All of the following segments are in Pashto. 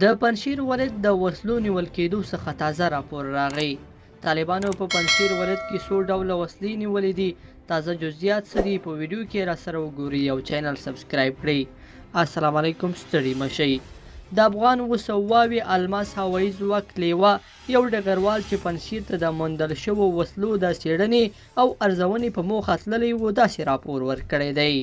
د پنجشیر ولایت د وسلو نیول کېدو څخه تازه راپور راغی. طالبانو په پنجشیر ولایت کې څو ډوله وسلې نیولې دي. تازه جزئیات څه دي په ویډیو کې را سره وګورئ او چینل سبسکرایب کړئ. السلام علیکم، ستړي مشئ. د افغان وسواوي الماس هوایي ځواک لیوه یو ډګروال چې پنجشیر ته د موندل شوو وسلو د څېړنې او ارزونې په موخه تللی و داسې راپور ورکړی دی.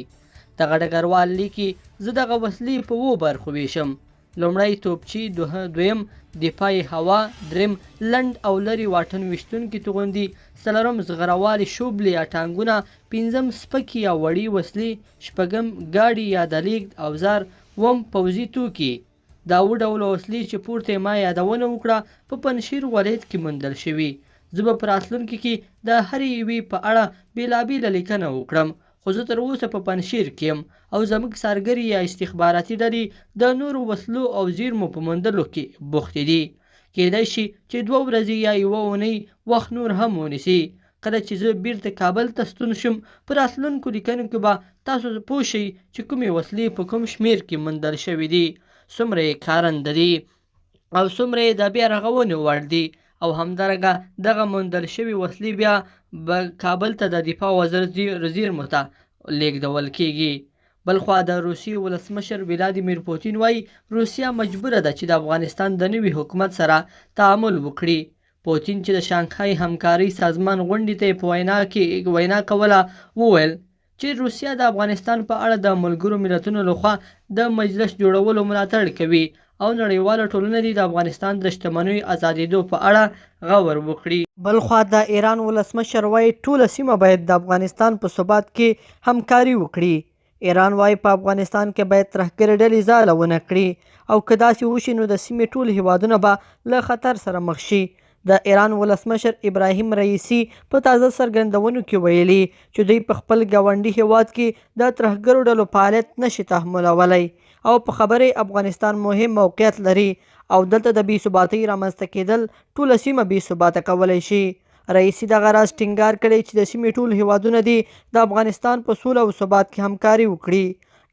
دغه ډګروال لیکي زه دغه وسلې په 2 برخو ویشم. لومړی توپچي، دویم دفاعي هوا، دریم لنډ او لرې واټن ویشتونکي توغندي، څلورم زغروالي شوبلې یا ټانګونه، پنځم سپکې یا وړې وسلې، شپږم ګاډي یا د لیږد اوزار، اووم پوځي توکي. دا 7 ډوله وسلې چې پورته ما یادونه وکړه په پنجشیر ولایت کې موندل شوي. زه به په راتلونکي کې د هرې یوې په اړه بېلابېله لیکنه وکړم، خو زه تر اوسه په پنجشیر کې یم او زموږ سارګري یا استخباراتي ډلې د نورو وسلو او زیرمو په موندلو کې بوختې دي. کیدای شي چې 2 ورځې یا 1 اونۍ وخت نور هم ونیسي. کله چې زه بیرته کابل ته ستون شم په راتلونکو لیکنو کې به تاسو پوه شئ چې کومې وسلې په کوم شمېر کې موندل شوي دي، څومره یې کارنده دي او څومره یې د بیا رغونې وړ دي. او همدارنګه دغه موندل شوي وسلې بیا به کابل ته د دفاع وزیر زیرمو ته لیږدول کیږي. بلخوا د روسیې ولسمشر ولادیمیر پوتین وایي روسیه مجبوره ده چې د افغانستان د نوي حکومت سره تعامل وکړي. پوتین چې د شانګهای همکارۍ سازمان غونډې ته په وینا کوله وویل چې روسیه د افغانستان په اړه د ملګرو ملتونو لخوا د مجلس جوړولو ملاتړ کوي او نړیواله ټولنه دې د افغانستان د شتمنیو ازادېدو په اړه غور وکړي. بلخوا د ایران ولسمشر وایي ټوله سیمه باید د افغانستان په ثبات کې همکاري وکړي. ایران وایي په افغانستان کې باید ترهګرې ډلې ځاله ونه کړي او که داسې وشي نو د سیمې ټول هیوادونه به له خطر سره مخ شي. د ایران ولسمشر ابراهیم رئیسي په تازه څرګندونو کې ویلي چې دوی په خپل ګاونډي هیواد کې د ترهګرو ډلو فعالیت نشي تحملولی او په خبرې افغانستان مهم موقعیت لري او دلته د بې ثباتۍ رامنځته کېدل ټوله سیمه بې ثباته کولی شي. رئیسي دغه راز ټینګار کړی چې د سیمې ټول هیوادونه دې د افغانستان په سوله او ثبات کې همکاري وکړي.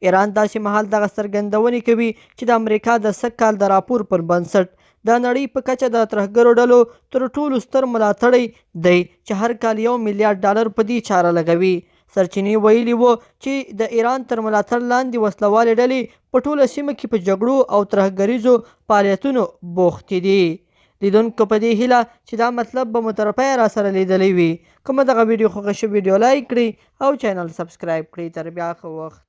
ایران داسې مهال دغه څرګندونې کوي چې د امریکا د سږ کال د راپور پر بنسټ د نړۍ په کچه د ترهګرو ډلو تر ټولو ستر ملاتړی دی چې هر کال $1 میلیارډ په دې چاره لګوي. سرچینې ویلي وو چې د ایران تر ملاتړ لاندې وسلوالې ډلې په ټوله سیمه کې په جګړو او ترهګریزو فعالیتونو بوختې دي. لیدونکو په دې هیله چې دا مطلب به مترپه را سره لیدلی وي. کومه دغه ویډیو خوښه شوې ویډیو لایک کړئ او چینل سبسکرایب کړئ. تر بیا ښه وخت.